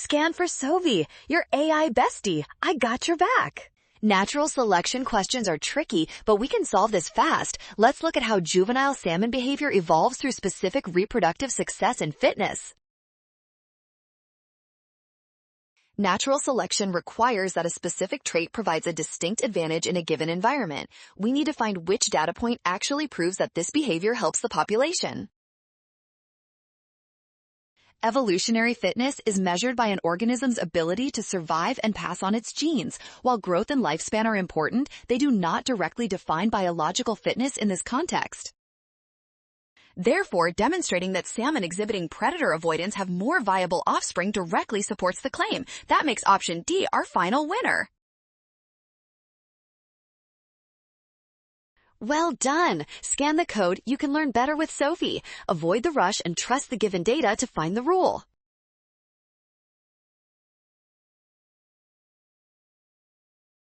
Scan for Sovi, your AI bestie. I got your back. Natural selection questions are tricky, but we can solve this fast. Let's look at how juvenile salmon behavior evolves through specific reproductive success and fitness. Natural selection requires that a specific trait provides a distinct advantage in a given environment. We need to find which data point actually proves that this behavior helps the population. Evolutionary fitness is measured by an organism's ability to survive and pass on its genes. While growth and lifespan are important, they do not directly define biological fitness in this context. Therefore, demonstrating that salmon exhibiting predator avoidance have more viable offspring directly supports the claim. That makes option D our final winner. Well done! Scan the code. You can learn better with Sovi. Avoid the rush and trust the given data to find the rule.